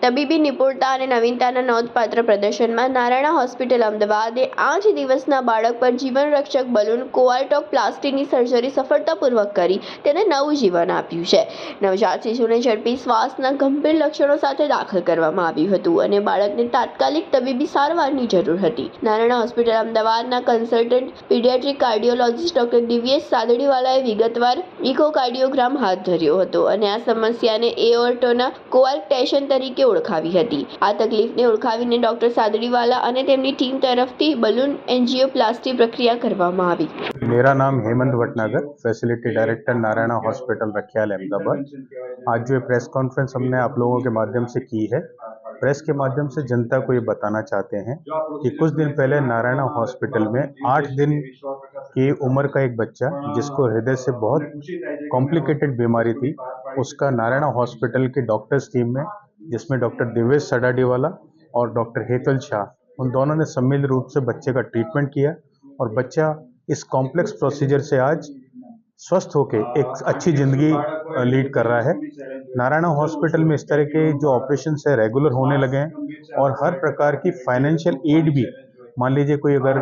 તબીબી નિપુણતા અને નવીનતાના નોંધપાત્ર પ્રદર્શનમાં નારાયણ હોસ્પિટલ અમદાવાદે 8 દિવસના બાળક પર જીવનરક્ષક બલૂન કોઆર્ટોપ્લાસ્ટીની સર્જરી સફળતાપૂર્વક કરી તેને નવું જીવન આપ્યું છે। નવજાત શિશુને ઝડપી શ્વાસના ગંભીર લક્ષણો સાથે દાખલ કરવામાં આવ્યું હતું અને બાળકને તાત્કાલિક તબીબી સારવારની જરૂર હતી। નારાયણ હોસ્પિટલ અમદાવાદના consultant paediatric cardiologist doctor Divyesh સાદડીવાલાએ વિગતવાર ઇકોકાર્ડિયોગ્રામ હાથ ધર્યો હતો અને આ સમસ્યાને એઓર્ટોના કોઆર્ક્ટેશન તરીકે ઓળખાવી હતી। આ તકલીફને ઓળખાવીને ડોક્ટર સાદડીવાલા અને તેમની ટીમ તરફથી બલૂન एंजियोप्लास्टी प्रक्रिया करवामां आवी। मेरा नाम Hemant Bhatnagar, facility director Narayan hospital Rakhial Ahmedabad. आज जो प्रेस कॉन्फ्रेंस हमने आप लोगों के माध्यम से की है, प्रेस के माध्यम से जनता को ये बताना चाहते हैं कि कुछ दिन पहले नारायण हॉस्पिटल में 8 दिन की उम्र का एक बच्चा जिसको हृदय से बहुत कॉम्प्लिकेटेड बीमारी थी, उसका नारायण हॉस्पिटल के डॉक्टर्स टीम में, जिसमें डॉक्टर दिव्येश सडाडीवाला और डॉक्टर हेतल शाह, उन दोनों ने सम्मिलित रूप से बच्चे का ट्रीटमेंट किया और बच्चा इस कॉम्प्लेक्स प्रोसीजर से आज स्वस्थ होकर एक अच्छी जिंदगी लीड कर रहा है। नारायण हॉस्पिटल में इस तरह के जो ऑपरेशन है रेगुलर होने लगे हैं और हर प्रकार की फाइनेंशियल एड भी, मान लीजिए कोई अगर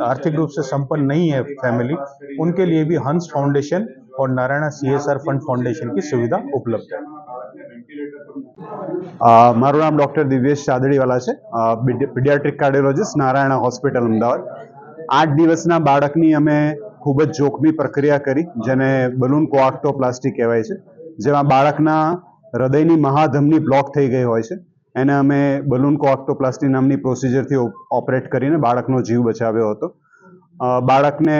आर्थिक रूप से संपन्न नहीं है फैमिली, उनके लिए भी हंस फाउंडेशन और नारायण CSR फंड फाउंडेशन की सुविधा उपलब्ध है। मारू नाम डॉक्टर दिव्येश सादड़ीवाला है, pediatric cardiologist Narayan hospital Amdavad. 8 दिवसना बाळकनी अमे खूब ज जोखमी प्रक्रिया करी, जेने बलून कोआर्क्टोप्लास्टी कहेवाय छे, जेमां बाळकना हृदयनी महाधमनी ब्लॉक थई गई होय छे। एने अमे बलून कोआर्क्टोप्लास्टी नामनी प्रोसीजरथी ऑपरेट करीने बाळकनो जीव बचाव्यो हतो। बाळकने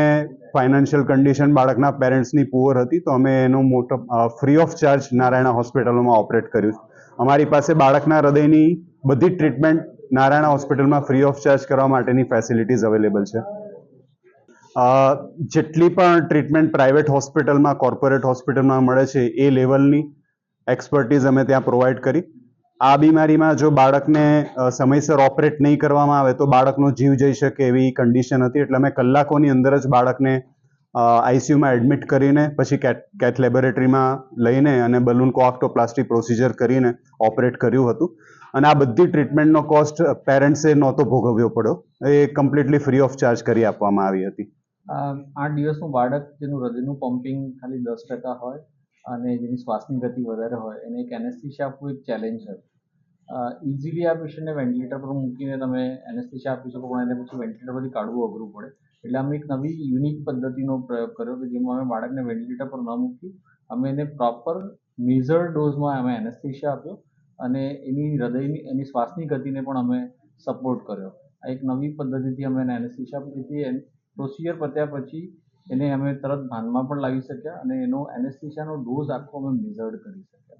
फाइनेंशियल कंडीशन बाळकना पेरेंट्सनी पुअर हती, तो अमे एनो मोटो फ्री ऑफ चार्ज नारायण हॉस्पिटलमां ऑपरेट कर्युं। अमारी पासे बाळकना हृदयनी बधी ट्रीटमेंट नारायण हॉस्पिटलमां फ्री ऑफ चार्ज करवा माटेनी फेसिलिटीज अवेलेबल छे। जेटली पण ट्रीटमेंट प्राइवेट हॉस्पिटलमां कॉर्पोरेट हॉस्पिटलमां मळे छे ए लेवलनी एक्सपर्टीज अमे त्यां प्रोवाइड करी। आ बीमारीमां जो बाळकने समयसर ऑपरेट नहीं करवामां आवे तो बाळकनो जीव जई शके एवी कंडीशन हती, એટલે અમે કલાકોની અંદર જ બાળકને આઈસીયુમાં એડમિટ કરીને પછી કેથ લેબોરેટરીમાં લઈને અને બલૂન કોઆર્ક્ટોપ્લાસ્ટી પ્રોસીજર કરીને ઓપરેટ કર્યું હતું અને આ બધી ટ્રીટમેન્ટનો કોસ્ટ પેરેન્ટ્સે નહોતો ભોગવ્યો પડ્યો, એ કમ્પ્લીટલી ફ્રી ઓફ ચાર્જ કરી આપવામાં આવી હતી। 8 દિવસનું બાળક જેનું હૃદયનું પમ્પિંગ ખાલી 10% હોય અને જેની શ્વાસની ગતિ વધારે હોય એને એક એનેસ્થેસિયા આપવું એક ચેલેન્જ છે। ઇઝીલી આ પેશન્ટને વેન્ટિલેટર પર મૂકીને તમે એનેસ્થેસિયા આપી શકો, પણ એને પછી વેન્ટિલેટર પરથી કાઢવું અઘરું પડે, એટલે અમે એક નવી યુનિક પદ્ધતિનો પ્રયોગ કર્યો કે જેમાં અમે બાળકને વેન્ટિલેટર પર ન મૂકી અમે એને પ્રોપર મેઝર્ડ ડોઝમાં અમે એનેસ્થેસિયા આપ્યો અને એની હૃદયની એની શ્વાસની ગતિને પણ અમે સપોર્ટ કર્યો। આ એક નવી પદ્ધતિથી અમે એને એનેસ્થેસિયા આપી, જેથી પ્રોસિજર પત્યા પછી એને અમે તરત ભાનમાં પણ લાવી શક્યા અને એનો એનેસ્થેસિયાનો ડોઝ આખો અમે મેઝર્ડ કરી શક્યા।